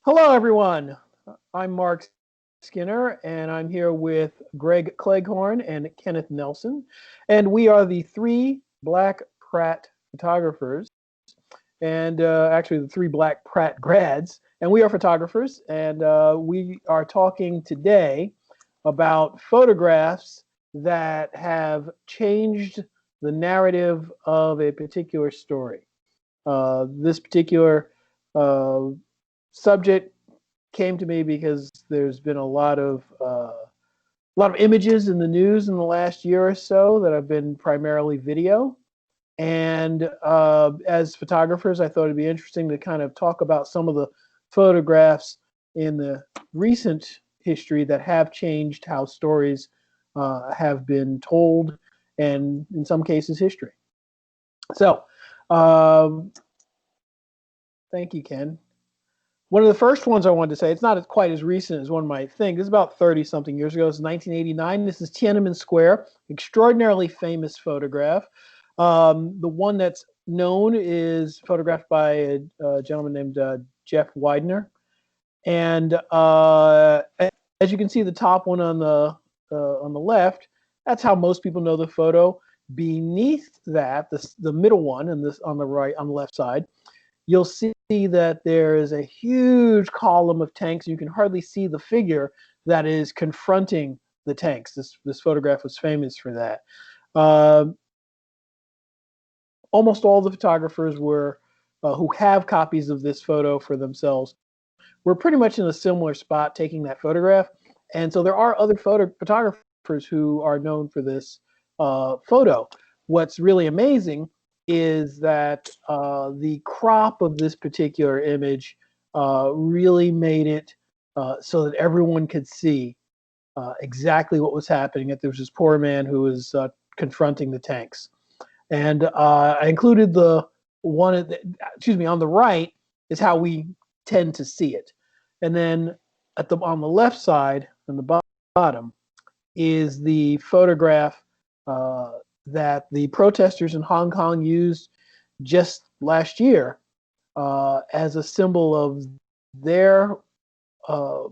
Hello, everyone. I'm Mark Skinner, and I'm here with Greg Cleghorn and Kenneth Nelson. And we are the three Black Pratt photographers, and actually the three Black Pratt grads. And we are photographers, and we are talking today about photographs that have changed the narrative of a particular story. This particular uh, subject came to me because there's been a lot of images in the news in the last year or so that have been primarily video. And as photographers, I thought it'd be interesting to kind of talk about some of the photographs in the recent history that have changed how stories have been told, and in some cases, history. So, um, thank you, Ken. One of the first ones I wanted to say, it's not quite as recent as one might think. This is about 30 something years ago. It's 1989. This is Tiananmen Square, extraordinarily famous photograph. The one that's known is photographed by a gentleman named Jeff Widener. And as you can see, the top one on the left, that's how most people know the photo. Beneath that, the middle one, and this on the right, on the left side, you'll see that there is a huge column of tanks. You can hardly see the figure that is confronting the tanks. This photograph was famous for that. Uh, Almost all the photographers were who have copies of this photo for themselves were pretty much in a similar spot taking that photograph. And so there are other photographers who are known for this photo. What's really amazing is that the crop of this particular image really made it so that everyone could see exactly what was happening. That there was this poor man who was confronting the tanks. And I included the one, on the right is how we tend to see it. And then on the left side, on the bottom, is the photograph uh, that the protesters in Hong Kong used just last year as a symbol of their uh,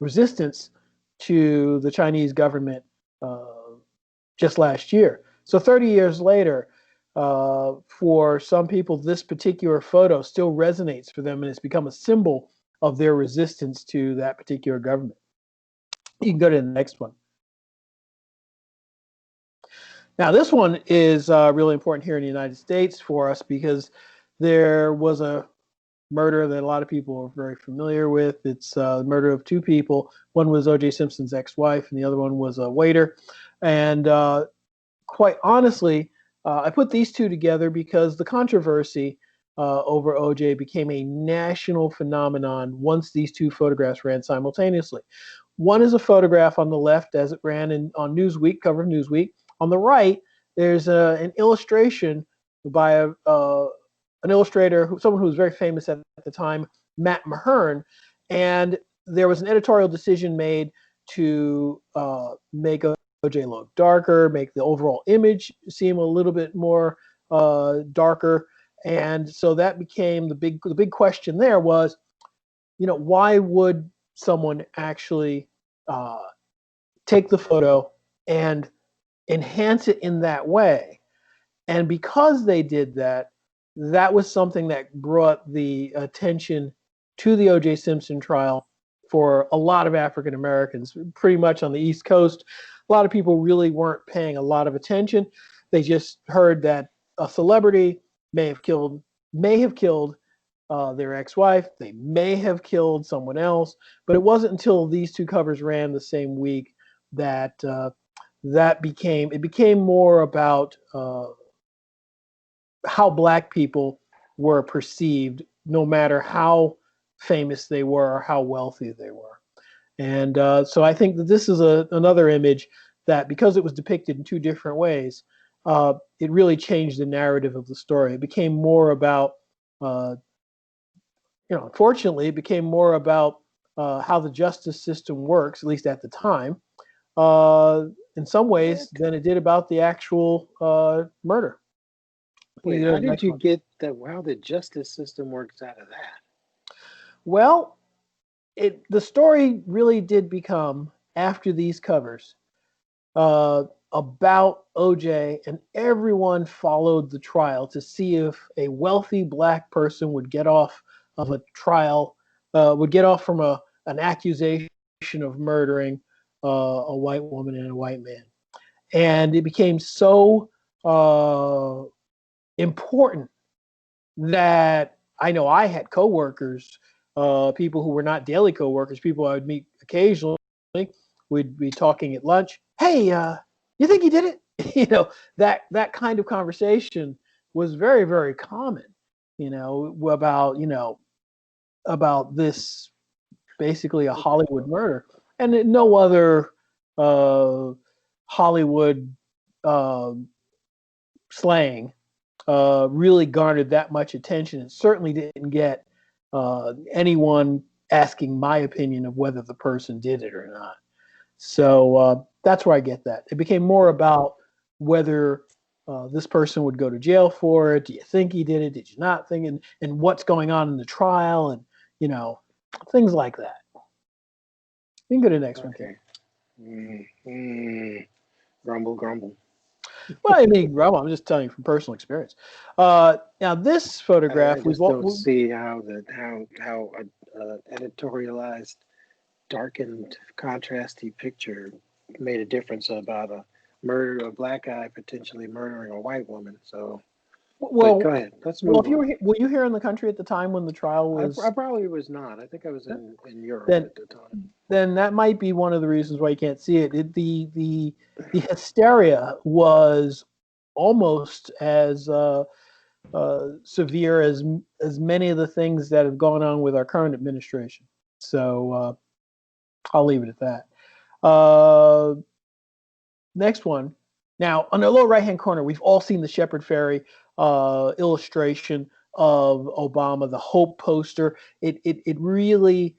resistance to the Chinese government uh, just last year. So 30 years later, for some people, this particular photo still resonates for them, and it's become a symbol of their resistance to that particular government. You can go to the next one. Now, this one is really important here in the United States for us because there was a murder that a lot of people are very familiar with. It's the murder of two people. One was O.J. Simpson's ex-wife, and the other one was a waiter. And quite honestly, I put these two together because the controversy over OJ became a national phenomenon once these two photographs ran simultaneously. One is a photograph on the left as it ran on Newsweek, cover of Newsweek. On the right, there's an illustration by an illustrator, someone who was very famous at the time, Matt Mahern, and there was an editorial decision made to make OJ look darker, make the overall image seem a little bit more darker, and so that became the big question. There was, why would someone actually uh, take the photo and enhance it in that way? And because they did that, that was something that brought the attention to the O.J. Simpson trial for a lot of African Americans, pretty much on the East Coast. A lot of people really weren't paying a lot of attention. They just heard that a celebrity may have killed their ex-wife. They may have killed someone else, but it wasn't until these two covers ran the same week that it became more about how black people were perceived, no matter how famous they were or how wealthy they were. And so I think that this is another image that, because it was depicted in two different ways, it really changed the narrative of the story. It became more about, unfortunately, it became more about how the justice system works, at least at the time, uh, in some ways, than it did about the actual murder. You Wait, go how to the did next you one. get that? How the justice system works out of that? Well, the story really did become, after these covers, uh, about OJ, and everyone followed the trial to see if a wealthy black person would get off of a trial, would get off from an accusation of murdering a white woman and a white man. And it became so important that I know I had coworkers, people who were not daily coworkers, people I would meet occasionally. We'd be talking at lunch. Hey, you think he did it? That kind of conversation was very, very common. About this, basically a Okay. Hollywood murder, and no other Hollywood uh, slaying really garnered that much attention. It certainly didn't get anyone asking my opinion of whether the person did it or not. So that's where I get that. It became more about whether this person would go to jail for it. Do you think he did it? Did you not think? And what's going on in the trial? And, you know, things like that. You can go to the next one, Ken. Okay. Mm, mm, grumble, grumble. Well, I mean, Rob, I'm just telling you from personal experience. Now, this I photograph, just don't see how a editorialized, darkened, contrasty picture made a difference about a murder, a black guy potentially murdering a white woman. So, but go well, ahead. Let's well, move if you on. were you here in the country at the time when the trial I was, probably was not. I think I was in Europe then at the time. then that might be one of the reasons why you can't see it. The hysteria was almost as severe as many of the things that have gone on with our current administration. So I'll leave it at that. Uh, Next one. Now, on the lower right hand corner, we've all seen the Shepard Fairey illustration of Obama, the Hope poster. It really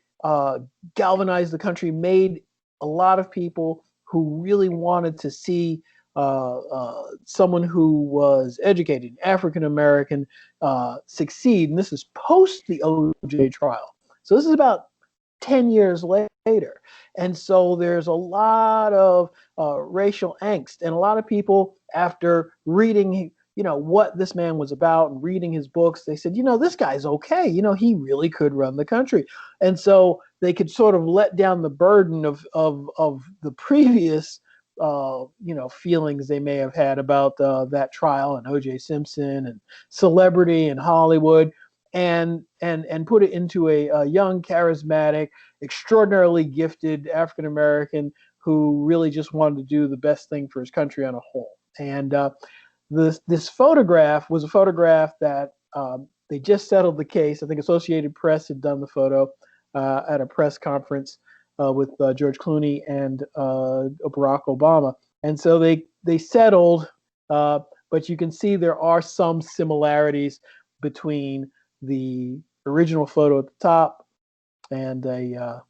galvanized the country, made a lot of people who really wanted to see someone who was educated, African American, succeed. And this is post the OJ trial. So this is about 10 years later. And so there's a lot of racial angst, and a lot of people, after reading what this man was about and reading his books, they said, this guy's okay, he really could run the country. And so they could sort of let down the burden of the previous feelings they may have had about that trial and OJ Simpson and celebrity and Hollywood, and put it into a young, charismatic, extraordinarily gifted African American who really just wanted to do the best thing for his country on a whole. And this photograph was a photograph that they just settled the case. I think Associated Press had done the photo at a press conference with George Clooney and Barack Obama, and so they settled. But you can see there are some similarities between the original photo at the top and a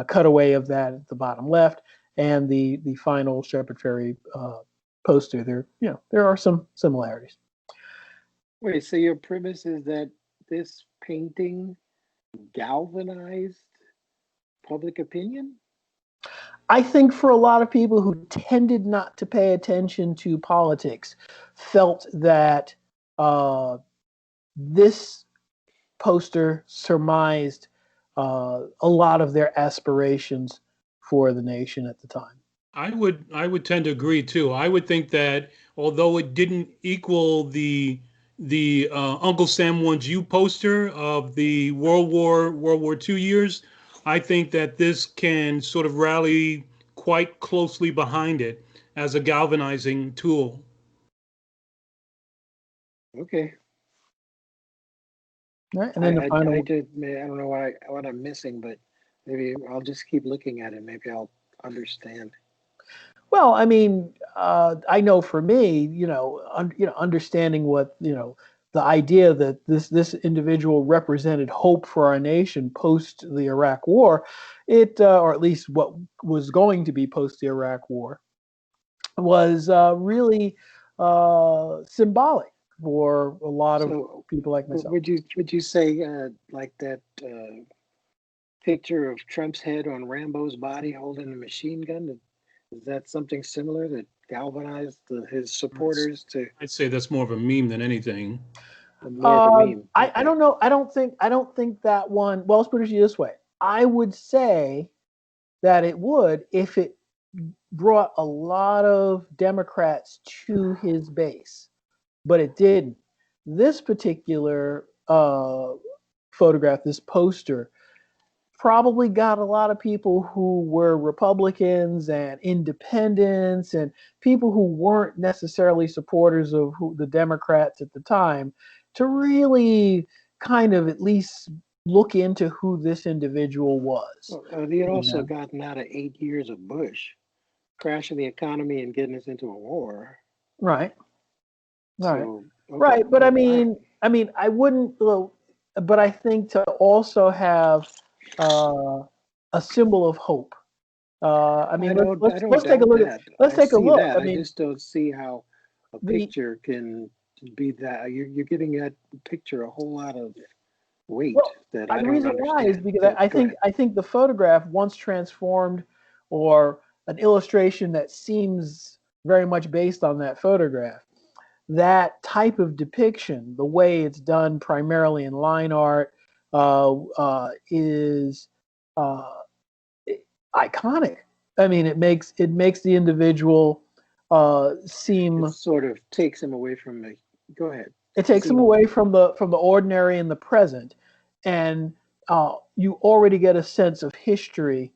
cutaway of that at the bottom left, and the final Shepard Fairey poster. There are some similarities. Wait, so your premise is that this painting galvanized public opinion? I think for a lot of people who tended not to pay attention to politics, felt that this poster surmised a lot of their aspirations for the nation at the time. I would tend to agree too. I would think that although it didn't equal the Uncle Sam wants you poster of the World War II years, I think that this can sort of rally quite closely behind it as a galvanizing tool. Okay. Right? And then the I final. did. I don't know what I'm missing, but maybe I'll just keep looking at it. Maybe I'll understand. Well, I mean, I know for me, understanding what the idea that this individual represented hope for our nation post the Iraq War, or at least what was going to be post the Iraq War, was really symbolic for a lot of So, people like myself. would you say like that? picture of Trump's head on Rambo's body holding a machine gun? Is that something similar that galvanized his supporters to I'd say that's more of a meme than anything. more of a meme? I Okay. don't know. I don't think that one. Well, let's put it this way. I would say that it would if it brought a lot of Democrats to his base, but it didn't. This particular photograph, this poster, probably got a lot of people who were Republicans and independents and people who weren't necessarily supporters of the Democrats at the time to really kind of at least look into who this individual was. Well, he had You also know? gotten out of 8 years of Bush, crashing the economy and getting us into a war. Right. Right. So, okay. Right. But I Well, all right. mean, I wouldn't. Well, but I think to also have uh, a symbol of hope. I mean, let's I let's don't let's take a doubt look at that. let's I take a see look. that. I I mean, just don't see how a the picture can be that. You're giving that picture a whole lot of weight well, that I the don't reason why is understand. because But I go think ahead. I think the photograph once transformed, or an illustration that seems very much based on that photograph, that type of depiction, the way it's done primarily in line art, is uh, iconic. I mean, it makes the individual It seem. sort of takes him away from me. Go ahead. It takes them Seem away from the ordinary and the present, and you already get a sense of history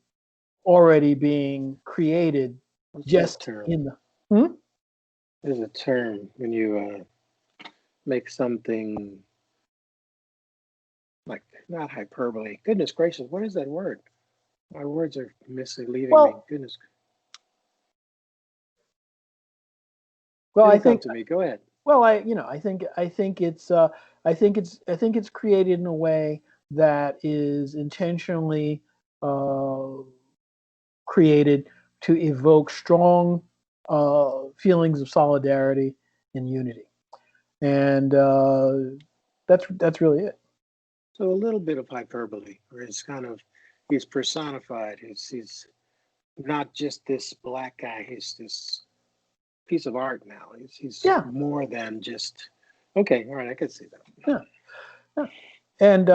already being created what's that just term? in the. Hmm? There's a term when you make something like not hyperbole. Goodness gracious, what is that word? My words are leaving me. Well, Goodness, well, I it'll come think to me. Go ahead. Well, I think it's created in a way that is intentionally uh, created to evoke strong feelings of solidarity and unity, and that's really it. So a little bit of hyperbole, or it's kind of he's personified. He's not just this black guy. He's this piece of art now. He's Yeah, more than just. Okay, all right, I can see that. yeah, yeah. And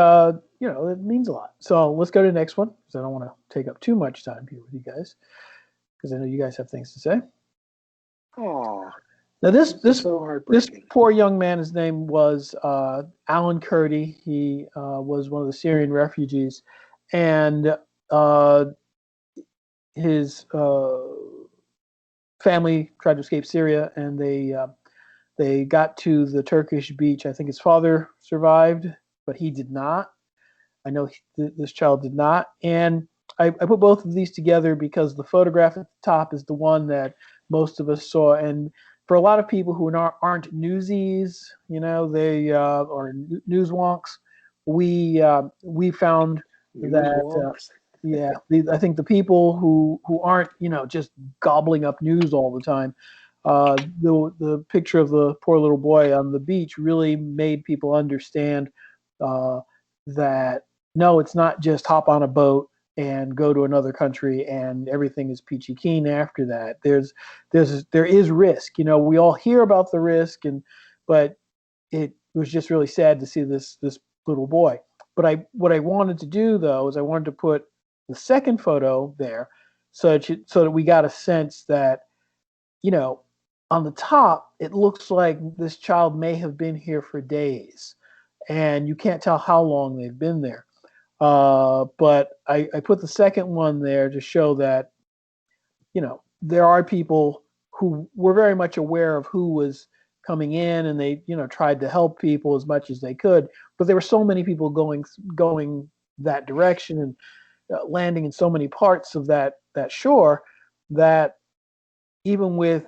it means a lot. So let's go to the next one because I don't want to take up too much time here with you guys because I know you guys have things to say. Oh, Now, this this is this so this heartbreaking. poor young man, his name was Alan Kurdi. He was one of the Syrian refugees, and uh, his family tried to escape Syria, and they got to the Turkish beach. I think his father survived, but he did not. I know this child did not. And I put both of these together because the photograph at the top is the one that most of us saw. And for a lot of people who aren't newsies, they or news wonks, we found News that wonks. yeah, I think the people who aren't just gobbling up news all the time. The picture of the poor little boy on the beach really made people understand uh, that no, it's not just hop on a boat and go to another country and everything is peachy keen after that. There is risk. We all hear about the risk, but it was just really sad to see this little boy. But what I wanted to do though is I wanted to put the second photo there, so that we got a sense that you know on the top it looks like this child may have been here for days, and you can't tell how long they've been there. But I put the second one there to show that there are people who were very much aware of who was coming in, and they tried to help people as much as they could. But there were so many people going that direction, and landing in so many parts of that shore, that even with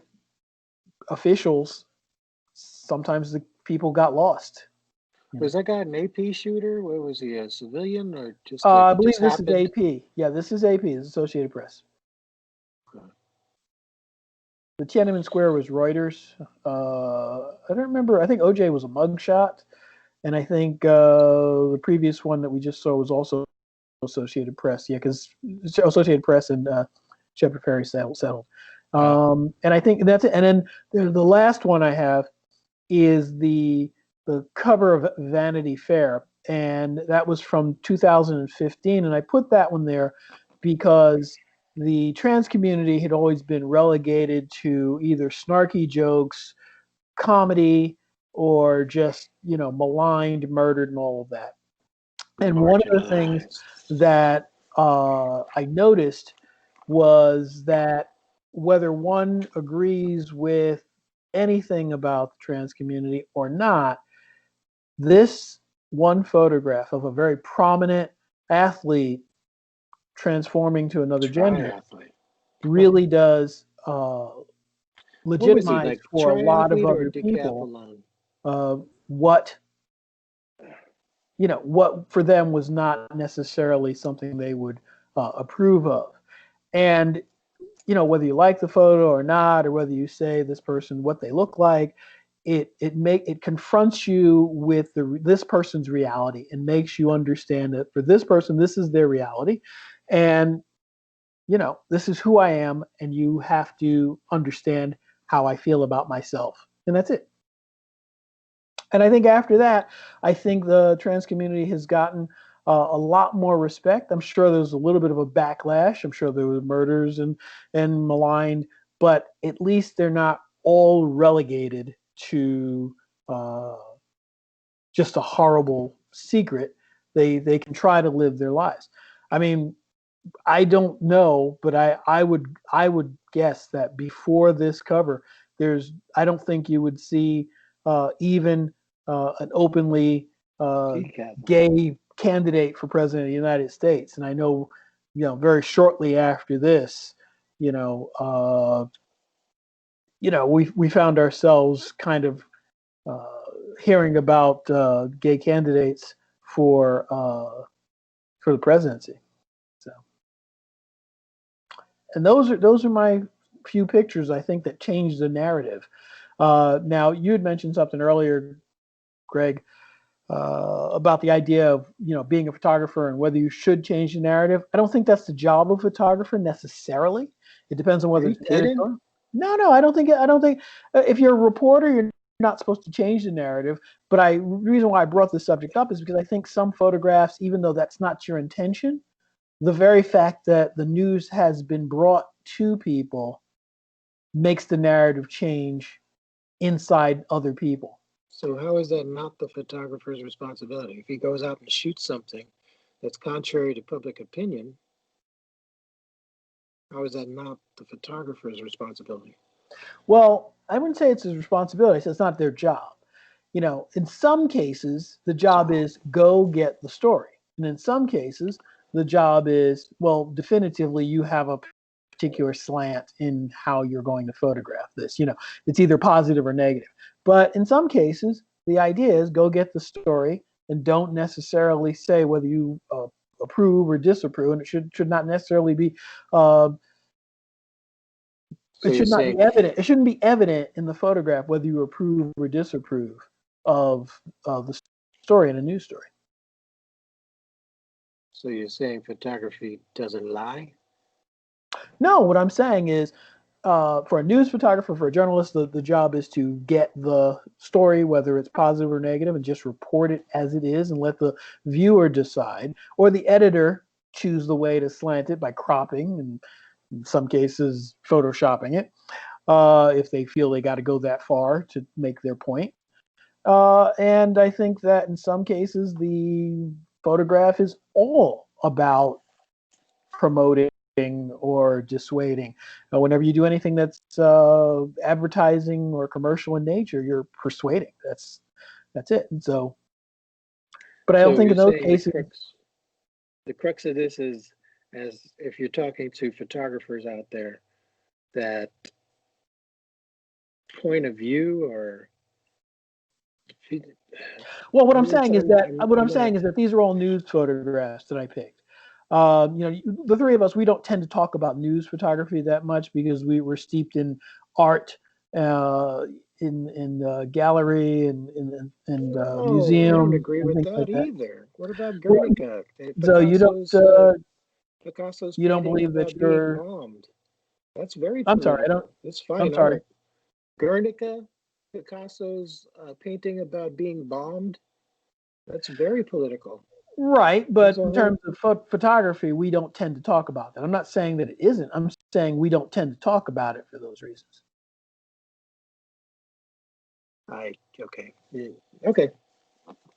officials, sometimes the people got lost. You Was know, that guy an AP shooter? What was he, a civilian or just like I he believe just this is happened? AP. Yeah, this is AP. This is Associated Press. Uh, The Tiananmen Square was Reuters. I don't remember. I think OJ was a mugshot, and I think the previous one that we just saw was also. Associated Press, yeah, because Associated Press and Shepard Fairey settled. And I think that's it. And then the last one I have is the cover of Vanity Fair, and that was from 2015. And I put that one there because the trans community had always been relegated to either snarky jokes, comedy, or just maligned, murdered, and all of that. And one of the things that I noticed was that whether one agrees with anything about the trans community or not, this one photograph of a very prominent athlete transforming to another gender really does legitimize like for a lot of triathlete or other people decathlon? what for them was not necessarily something they would approve of. And whether you like the photo or not, or whether you say this person what they look like, it confronts you with this person's reality and makes you understand that for this person this is their reality, and this is who I am, and you have to understand how I feel about myself, and that's it. And I think after that, I think the trans community has gotten a lot more respect. I'm sure there's a little bit of a backlash. I'm sure there were murders and maligned, but at least they're not all relegated to uh, just a horrible secret. They can try to live their lives. I mean, I don't know, but I would guess that before this cover, I don't think you would see even an openly gay candidate for president of the United States. And I know, very shortly after this, we found ourselves kind of uh, hearing about gay candidates for the presidency. So, and those are my few pictures I think that changed the narrative. Now, you had mentioned something earlier, Greg, about the idea of being a photographer and whether you should change the narrative. I don't think that's the job of a photographer necessarily. It depends on whether it's editorial. No, I don't think. If you're a reporter, you're not supposed to change the narrative. But the reason why I brought this subject up is because I think some photographs, even though that's not your intention, the very fact that the news has been brought to people makes the narrative change inside other people. So how is that not the photographer's responsibility? If he goes out and shoots something that's contrary to public opinion, how is that not the photographer's responsibility? Well, I wouldn't say it's his responsibility. I say it's not their job. In some cases, the job is go get the story. And in some cases, the job is, well, definitively, you have a particular slant in how you're going to photograph this. It's either positive or negative. But in some cases, the idea is go get the story and don't necessarily say whether you approve or disapprove. And it should not necessarily be it should not be evident. It shouldn't be evident in the photograph whether you approve or disapprove of the story in a news story. So you're saying photography doesn't lie? No, what I'm saying is, for a news photographer, for a journalist, the job is to get the story, whether it's positive or negative, and just report it as it is and let the viewer decide, or the editor choose the way to slant it by cropping and in some cases photoshopping it, if they feel they got to go that far to make their point. And I think that in some cases, the photograph is all about promoting or dissuading. Whenever you do anything that's advertising or commercial in nature, you're persuading. That's it. And so, but I don't think in those cases. The crux of this is, as if you're talking to photographers out there, that point of view or well, what I'm saying is that these are all news photographs that I picked. The three of us, we don't tend to talk about news photography that much because we're steeped in art, in gallery and Oh, I don't museum agree and with things like that that. either. What about Well, Guernica? so Picasso's you don't painting believe that about being you're. bombed. That's very I'm sorry. I don't. political. It's I'm fine sorry. art. Guernica, Picasso's painting about being bombed. That's very political. Right, There's but a in whole. terms of photography, we don't tend to talk about that. I'm not saying that it isn't. I'm saying we don't tend to talk about it for those reasons. I okay. Okay.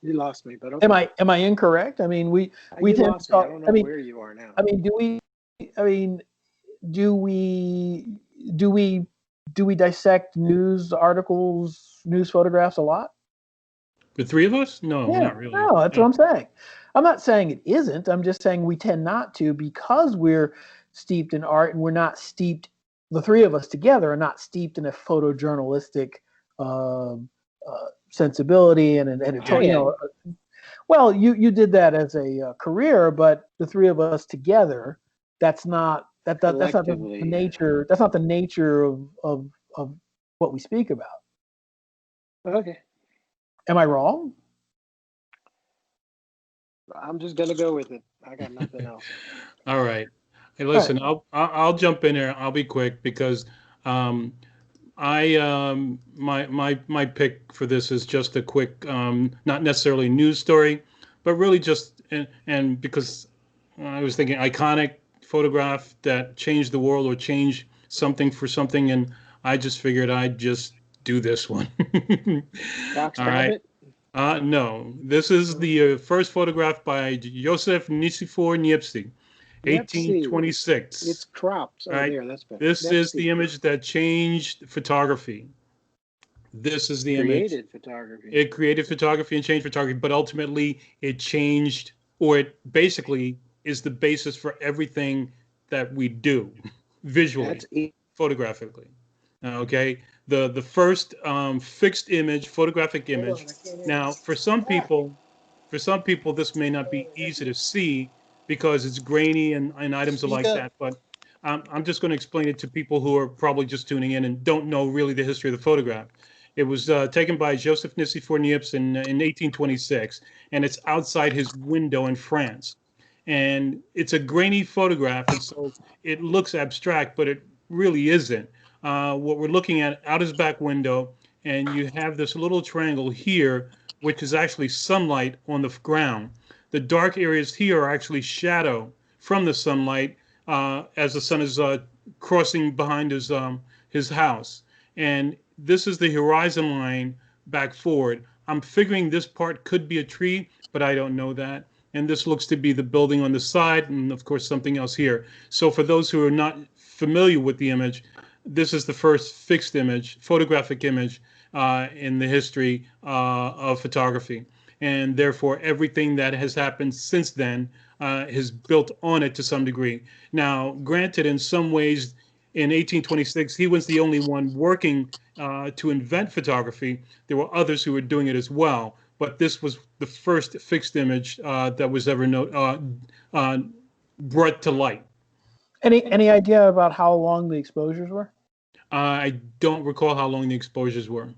You lost me, but Am okay. I incorrect? I mean, we You tend to lost me. I talk. don't I know mean, where you are now. I mean, do we? I mean, do we? Do we? Do we dissect news articles, news photographs a lot? The three of us? No, Yeah, not really. no, that's what No. I'm saying. I'm not saying it isn't. I'm just saying we tend not to because we're steeped in art and we're not steeped. The three of us together are not steeped in a photojournalistic sensibility and an I editorial. am. Well, you did that as a career, but the three of us together, that's not the Collectively, yeah. nature. That's not the nature of what we speak about. Okay. Am I wrong? I'm just gonna go with it. I got nothing else. All right. Hey, All right. listen, I'll jump in here. I'll be quick because um, my pick for this is just a quick, not necessarily news story, but really just and because I was thinking iconic photograph that changed the world or changed something for something, and I just figured I'd just do this one. Fox All right. Cabot? No, this is No. the first photograph by Joseph Nicephore Niepce, Niepce. It's 1826. cropped. All Oh, right. there, that's better. This is Niepce. the image that changed photography. This is the image. Created photography. It created photography and changed photography, but ultimately it changed, or it basically is the basis for everything that we do visually, That's it. photographically. Okay. The first fixed image, photographic Hold on, image. I can't hear Now, you. for some people, this may not be easy to see because it's grainy and items are Speak like up. that. But I'm just going to explain it to people who are probably just tuning in and don't know really the history of the photograph. It was taken by Joseph Nicephore Niepce in 1826, and it's outside his window in France. And it's a grainy photograph, and so it looks abstract, but it really isn't. What we're looking at out his back window, and you have this little triangle here, which is actually sunlight on the ground. The dark areas here are actually shadow from the sunlight as the sun is crossing behind his house. And this is the horizon line back forward. I'm figuring this part could be a tree, but I don't know that. And this looks to be the building on the side, and of course something else here. So for those who are not familiar with the image, this is the first fixed image, photographic image in the history of photography. And therefore, everything that has happened since then is built on it to some degree. Now, granted, in some ways, in 1826, he was the only one working to invent photography. There were others who were doing it as well, but this was the first fixed image that was ever uh, brought to light. Any idea about how long the exposures were? I don't recall how long the exposures were.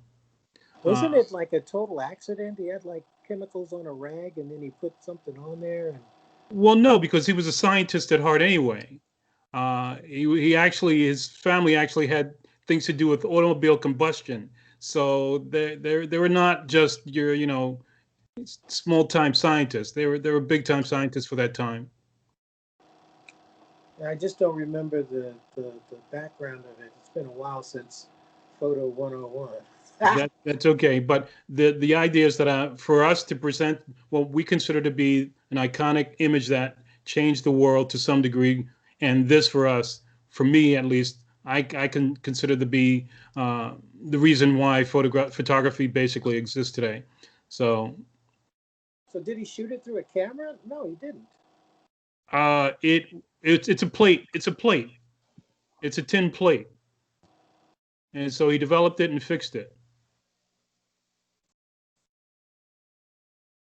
Wasn't Uh, it like a total accident? He had like chemicals on a rag and then he put something on there and well, no, because he was a scientist at heart anyway. He actually, his family actually had things to do with automobile combustion. So they were not just your, small time scientists. They were big time scientists for that time. I just don't remember the background of it. It's been a while since Photo 101. That's okay. But the idea is that for us to present what we consider to be an iconic image that changed the world to some degree, and this for us, for me at least, I can consider to be the reason why photography basically exists today. So So did he shoot it through a camera? No, he didn't. it's a plate. It's a plate. It's a tin plate, and so he developed it and fixed it.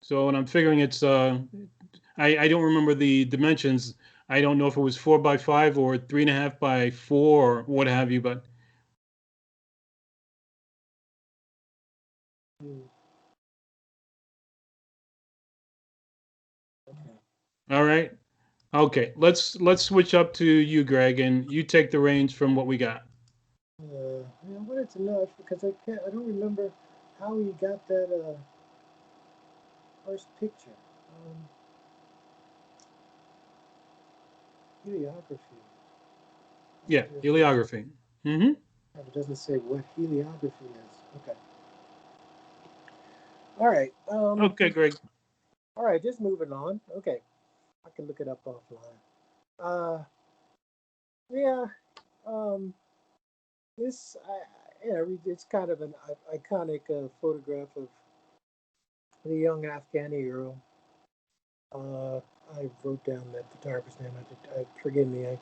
So when I'm figuring it's I don't remember the dimensions. I don't know if it was 4 by 5 or 3.5 by 4 or what have you, but Hmm. Okay. All right. Okay. Let's switch up to you, Greg, and you take the reins from what we got. Yeah, I wanted to know because I don't remember how he got that first picture. Um, heliography. I Yeah, wonder if heliography. Mm-hmm. it doesn't say what heliography is. Okay. All right. Okay, Greg. All right. Just moving on. Okay. I can look it up offline. Uh. Yeah. Um. This. Yeah. It's kind of an iconic photograph of the young Afghani girl. Uh. I wrote down that photographer's name. Forgive me. I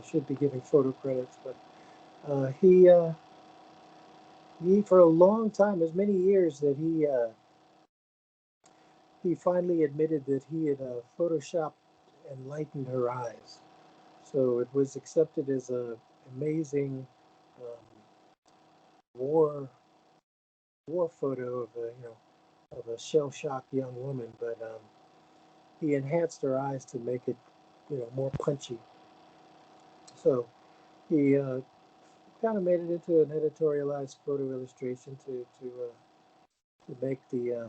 should be giving photo credits, but uh, he. Uh, he for a long time, as many years that he finally admitted that he had photoshopped and lightened her eyes. So it was accepted as a amazing um, war war photo of a shell shocked young woman, but he enhanced her eyes to make it more punchy. So he kind of made it into an editorialized photo illustration to make the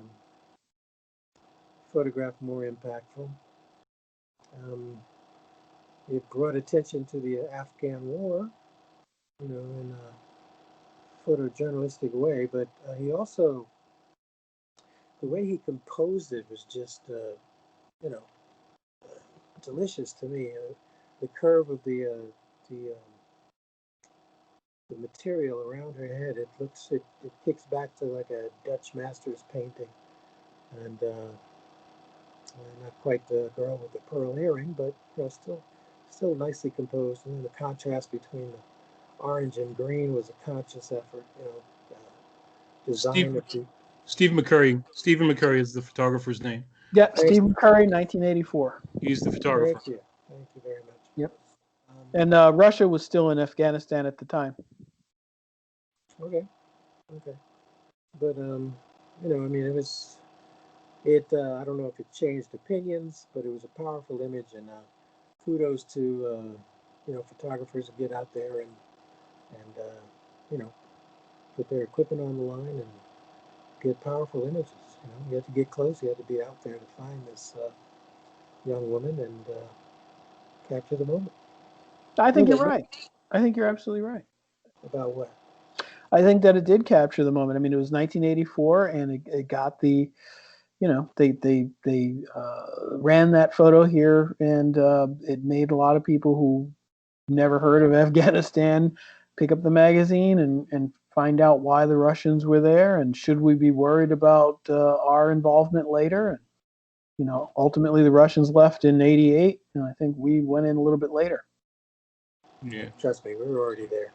photograph more impactful. Um, it brought attention to the Afghan war, in a photojournalistic way, but he also the way he composed it was just you know delicious to me. The curve of the the material around her head, it kicks back to like a Dutch master's painting, and not quite the girl with the pearl earring, but still nicely composed. And then the contrast between the orange and green was a conscious effort. Steve Design of the. Steve McCurry. Stephen McCurry is the photographer's name. Yeah, Thank, Stephen Curry, 1984. He's the photographer. thank you very much. Yep. Um, And Russia was still in Afghanistan at the time. okay, okay, but I mean, it was it. I don't know if it changed opinions, but it was a powerful image, and kudos to photographers who get out there and you know put their equipment on the line and get powerful images. You had to get close. You had to be out there to find this young woman and capture the moment. I think you're Anyway, right. I think you're absolutely right. about what? I think that it did capture the moment. I mean, it was 1984, and it got the, they ran that photo here, and it made a lot of people who never heard of Afghanistan pick up the magazine and find out why the Russians were there, and should we be worried about our involvement later. And ultimately the Russians left in '88, and I think we went in a little bit later. Yeah. Trust me, we were already there.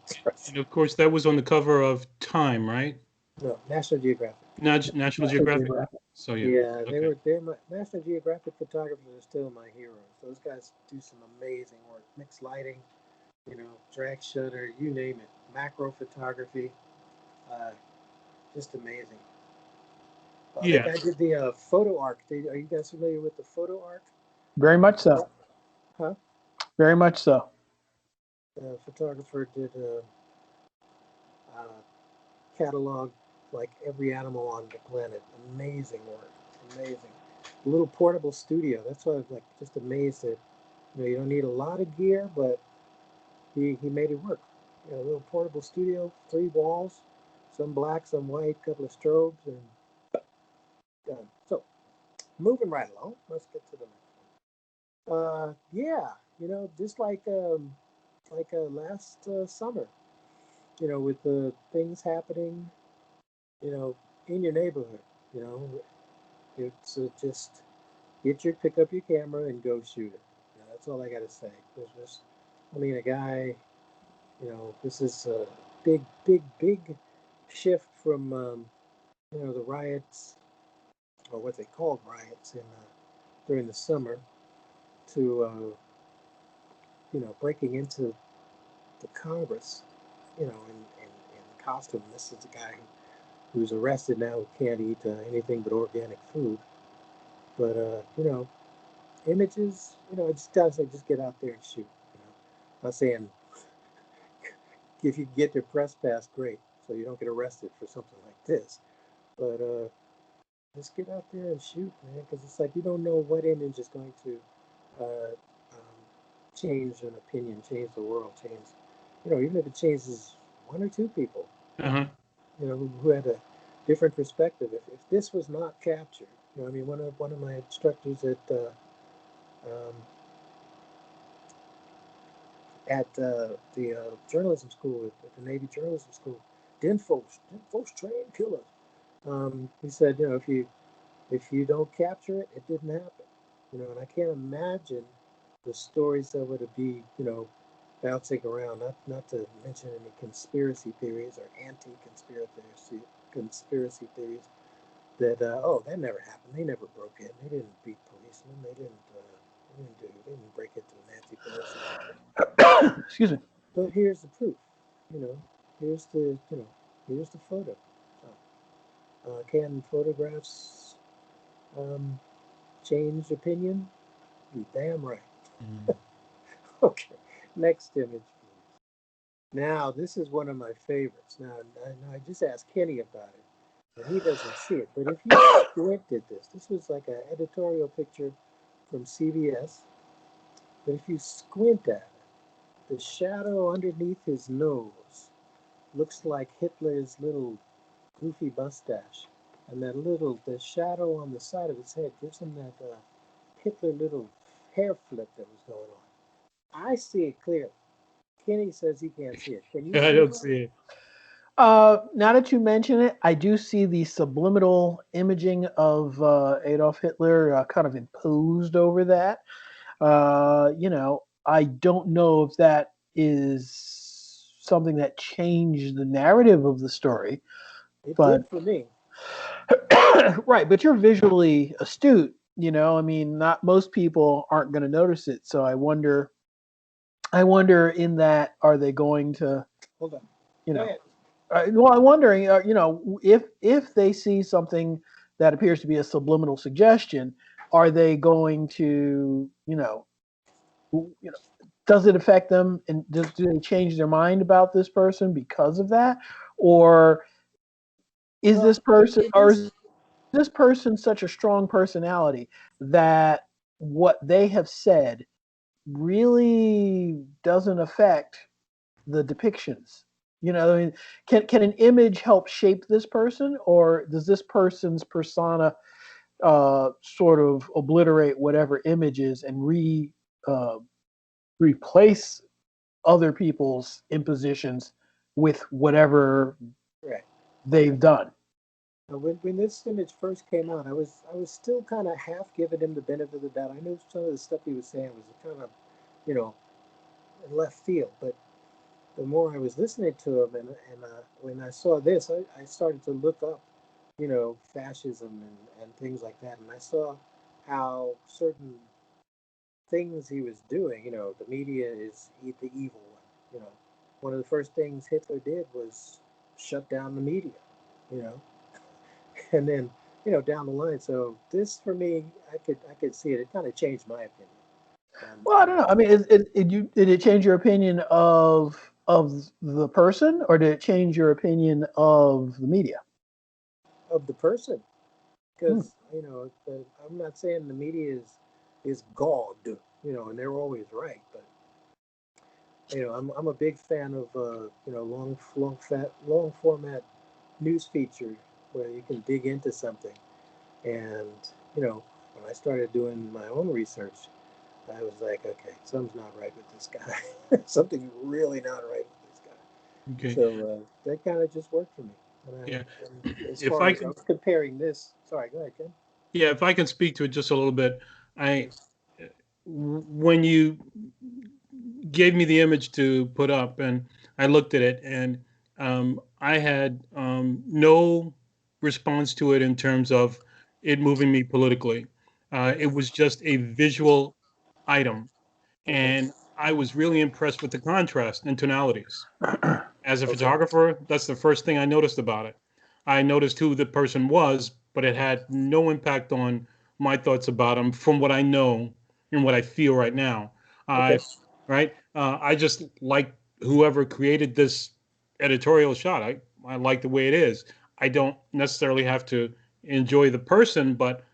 Trust And of course, that was on the cover of Time, right? me. No, National Geographic. National National Geographic. Geographic. So yeah. Yeah, Okay. they're my National Geographic photographers are still my heroes. Those guys do some amazing work. Mixed lighting, drag shutter, you name it. Macro photography, uh, just amazing. The Yeah. guy did the photo arc. Are you guys familiar with the photo arc? Very much so. Huh? Very much so. The photographer did uh, catalog like every animal on the planet. Amazing work. Amazing. A little portable studio. That's why I was like just amazed that you don't need a lot of gear, but he made it work. A little portable studio, 3 walls, some black, some white, couple of strobes, and done. So moving right along. Let's get to the next one. Yeah, just like last summer, with the things happening, you know, in your neighborhood. You know, it's just pick up your camera and go shoot it. That's all I got to say. There's just, I mean, a guy. This is a big shift from the riots, or what they called riots in during the summer, to breaking into the Congress, in costume. This is the guy who's arrested now, who can't eat anything but organic food. But images, it just tells like just get out there and shoot. I'm not saying if you get your press pass, great, so you don't get arrested for something like this. But just get out there and shoot, man, because it's like you don't know what image is going to uh, change an opinion, change the world, change. Even if it changes one or two people, Uh-huh. who had a different perspective. If this was not captured, I mean, one of my instructors um, at the journalism school at the Navy journalism school, didn't folks train killers. He said, if you don't capture it, it didn't happen. And I can't imagine the stories that would be, bouncing around. Not to mention any conspiracy theories or anti-conspiracy theories that that never happened. They never broke in. They didn't beat policemen. They didn't break into Nancy Pelosi. Excuse me. But here's the proof. You know, here's the you know here's the photo. Can photographs um, change opinion? You damn right. Mhm. Okay, next image, please. Now this is one of my favorites. Now I just asked Kenny about it, and he doesn't see it. But if you squinted this was like an editorial picture from CBS. But if you squint at it, the shadow underneath his nose looks like Hitler's little goofy mustache, and the shadow on the side of his head gives him that Hitler little hair flip that was going on. I see it clearly. Kenny says he can't see it. Can you I see it, don't brother? see it. Now that you mention it, I do see the subliminal imaging of Adolf Hitler kind of imposed over that. I don't know if that is something that changed the narrative of the story, It but did for me. right, but you're visually astute. I mean, not most people aren't going to notice it. So I wonder in that, are they going to, Hold on. you Go know, ahead. well, I'm wondering, if they see something that appears to be a subliminal suggestion, are they going to, does it affect them, and do they change their mind about this person because of that, or is Well, this person, in or this, is this person such a strong personality that what they have said really doesn't affect the depictions? I mean, can an image help shape this person, or does this person's persona sort of obliterate whatever images and uh, replace other people's impositions with whatever right. they've done? When this image first came out, I was still kind of half giving him the benefit of the doubt. I knew some of the stuff he was saying was kind of, you know, left field, but the more I was listening to him, and when I saw this, I started to look up, fascism and things like that, and I saw how certain things he was doing. The media is the evil one. One of the first things Hitler did was shut down the media. You know, and then down the line. So this for me, I could see it. It kind of changed my opinion Well, I on don't know. I mean, did it change your opinion of the person, or did it change your opinion of the media? of the person. Hmm. Because I'm not saying the media is God, and they're always right, but I'm a big fan of long format news feature where you can dig into something. And when I started doing my own research, I was like, okay, something's not right with this guy. Something's really not right with this guy. Okay. So that kind of just worked for me. Yeah. And as If far I as I can, was comparing this, sorry, go ahead, Ken. yeah, if I can speak to it just a little bit, I, Sure. when you gave me the image to put up, and I looked at it, and I had no response to it in terms of it moving me politically. It was just a visual item, Okay. and I was really impressed with the contrast and tonalities. As a Okay. photographer, that's the first thing I noticed about it. I noticed who the person was, but it had no impact on my thoughts about him from what I know and what I feel right now. Okay. I right. I just like whoever created this editorial shot. I like the way it is. I don't necessarily have to enjoy the person, but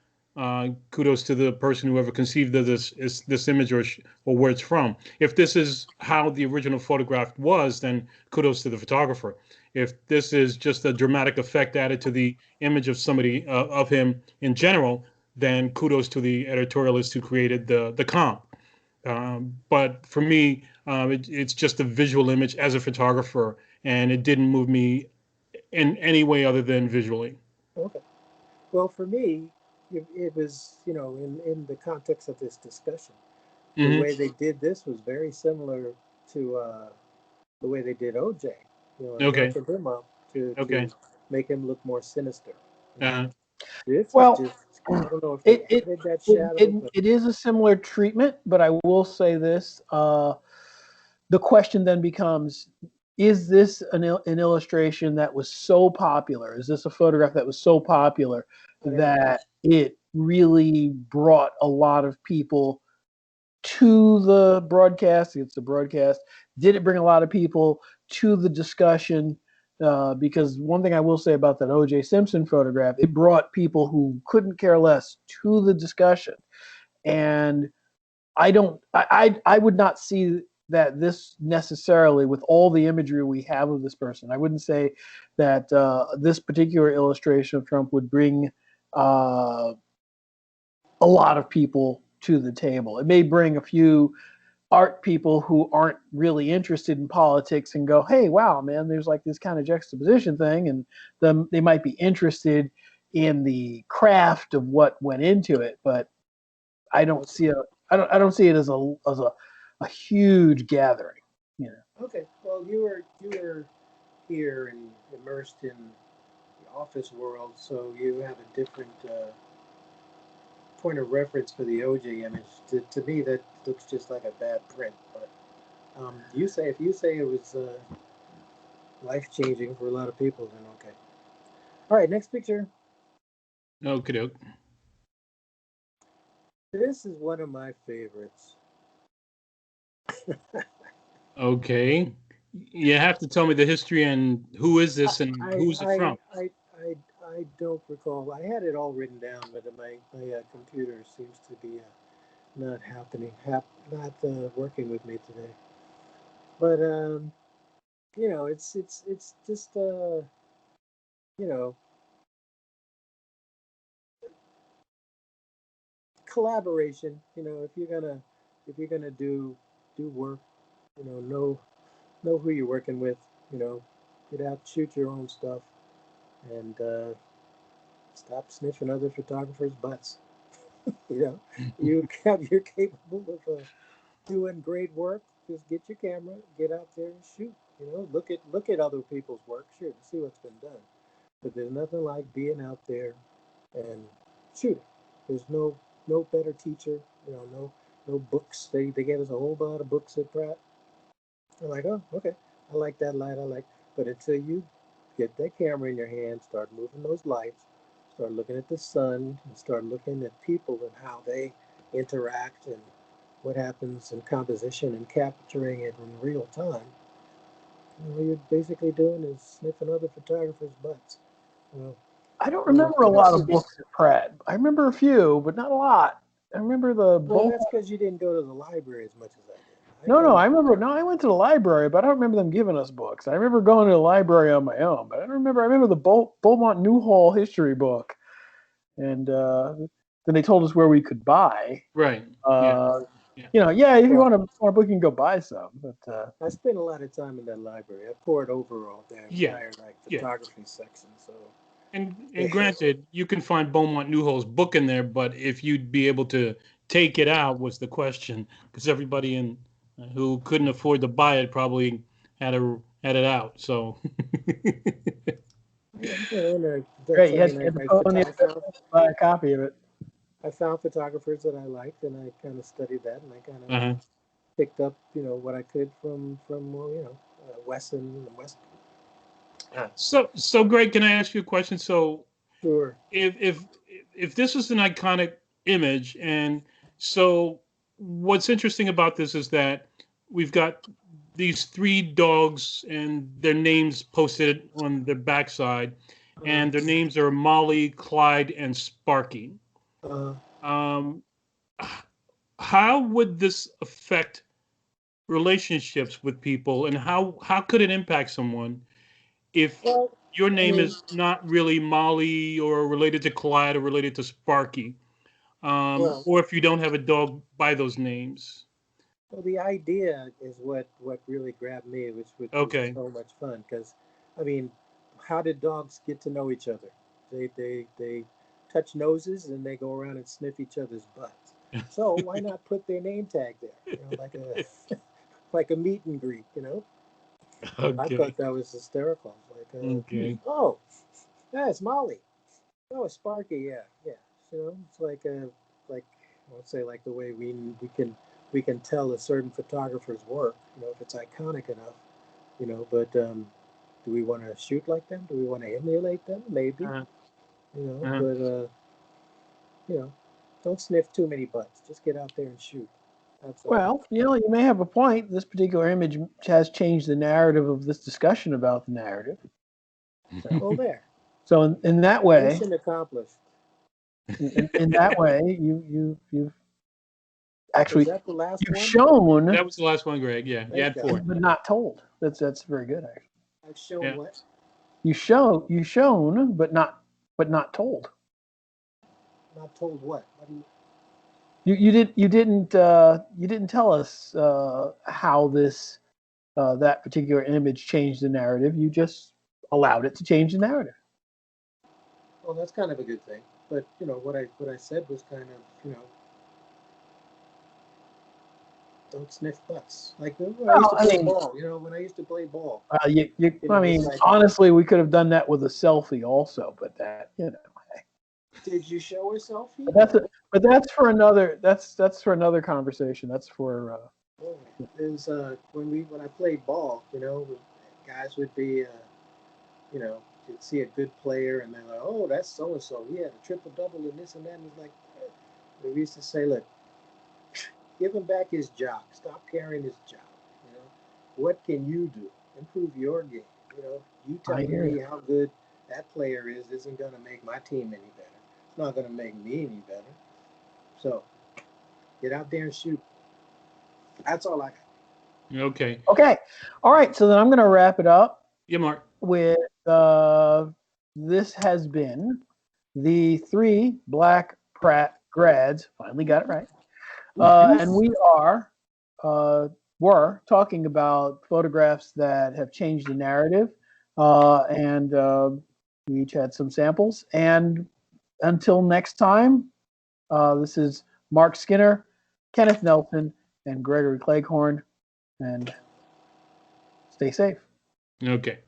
kudos to the person who ever conceived of this image or where it's from. If this is how the original photograph was, then kudos to the photographer. If this is just a dramatic effect added to the image of somebody of him in general, then kudos to the editorialist who created the comp. But for me, it's just a visual image as a photographer, and it didn't move me in any way other than visually. Okay. Well, for me, it was, in the context of this discussion, the Hmm. way they did this was very similar to the way they did OJ, and Okay. darkened him up to Okay. make him look more sinister. You know, Uh, this is Well, just, I don't know if they it it added that it, shadow, it, but it is a similar treatment, but I will say this: the question then becomes: is this an illustration that was so popular? Is this a photograph that was so popular I don't know. that it really brought a lot of people to the broadcast? It's the broadcast. Did it bring a lot of people to the discussion? Because one thing I will say about that O.J. Simpson photograph, it brought people who couldn't care less to the discussion. And I would not see that this necessarily with all the imagery we have of this person. I wouldn't say that this particular illustration of Trump would bring uh, a lot of people to the table. It may bring a few art people who aren't really interested in politics and go, hey, wow, man, there's like this kind of juxtaposition thing, and then they might be interested in the craft of what went into it, but I don't Okay. see a I don't see it as a huge gathering. You know, Okay. Well, you were here and immersed in the office world, so you have a different point of reference for the OJ image. To me, that looks just like a bad print. But you say if you say it was life changing for a lot of people, then okay. All right, next picture. okay. Doke. This is one of my favorites. Okay. You have to tell me the history and who is I this and I who's it I from. I, I, I don't recall. I had it all written down, but my computer seems to be not happening, not working with me today. But it's just you know collaboration. If you're gonna do work, know who you're working with. You know, get out, shoot your own stuff, and stop sniffing other photographers' butts. You know, you're capable of doing great work. Just get your camera, get out there and shoot. Look at other people's work, sure, to see what's been done. But there's nothing like being out there and shooting. There's no better teacher. No books. They gave us a whole lot of books at Pratt. I'm like, oh, okay. I like that light. But until you get that camera in your hand, start moving those lights, start looking at the sun, and start looking at people and how they interact and what happens in composition and capturing it in real time. What you're basically doing is sniffing other photographers' butts. Well, I don't remember a that's lot of just books at Pratt. I remember a few, but not a lot. I remember the well, Bull. that's because you didn't go to the library as much as I did. I No, no, go. I remember. No, I went to the library, but I don't remember them giving us books. I remember going to the library on my own, but I don't remember. I remember the Beaumont Newhall history book, and then they told us where we could buy. Right. Yeah. Uh, Yeah. yeah, if you Well, want a book, you can go buy some. But I spent a lot of time in that library. I poured over all their Yeah. entire Yeah. photography section. So And granted, you can find Beaumont Newhall's book in there, but if you'd be able to take it out was the question, because everybody in who couldn't afford to buy it probably had it out. So great, I mean, you had to I, phone the I found to buy a copy of it. I found photographers that I liked, and I kind of studied that, and I kind of uh-huh. picked up what I could from Wesson and West. So Greg, can I ask you a question? So Sure. if this is an iconic image, and so what's interesting about this is that we've got these three dogs and their names posted on their backside, and their names are Molly, Clyde, and Sparky. Uh, Um, how would this affect relationships with people, and how could it impact someone if well, your I name mean, is not really Molly or related to Clyde or related to Sparky, well, or if you don't have a dog by those names? well, the idea is what really grabbed me, which was Okay. so much fun. Because, I mean, how did dogs get to know each other? They touch noses and they go around and sniff each other's butts. So why not put their name tag there? Like a like a meet and greet. I Okay. thought that was hysterical. Like, Okay. oh, that's Molly. Oh, Sparky, yeah, yeah. It's like let's say like the way we can tell a certain photographer's work. If it's iconic enough. But do we want to shoot like them? Do we want to emulate them? Maybe. Uh, uh, But you know, don't sniff too many butts. Just get out there and shoot. That's all. Well, you may have a point. This particular image has changed the narrative of this discussion about the narrative. Well, there. So in that way, Mission accomplished. in that way, you've Was actually that the last you've one? that shown, was the last one, Greg. Yeah, you Thank had God. four. but not told. That's very good. Actually, I've shown Yeah. what? you shown, but not told. Not told what? What do you? You didn't tell us how this that particular image changed the narrative. You just allowed it to change the narrative. Well, that's kind of a good thing. But what I said was kind of don't sniff butts. Like when I used Well, to I play mean, ball. When I used to play ball. I It's mean, like, honestly, we could have done that with a selfie also, but did you show a selfie? but that's a, but that's for another. That's for another conversation. That's for. Oh, there's when I played ball. Guys would be you'd see a good player and they're like, oh, that's so and so. He had a triple double and this and that. And it's like, we used to say, look, give him back his job. Stop carrying his job. You know, what can you do? Improve your game. You I telling hear you. me how good that player is isn't going to make my team any better. It's not going to make me any better. So get out there and shoot. That's all I got. Okay. Okay, all right. So then I'm going to wrap it up Yeah, Mark. with this has been the three Black Pratt grads. Finally got it right. And we were talking about photographs that have changed the narrative, and we each had some samples. And until next time, this is Mark Skinner, Kenneth Nelson, and Gregory Cleghorn, and stay safe. Okay.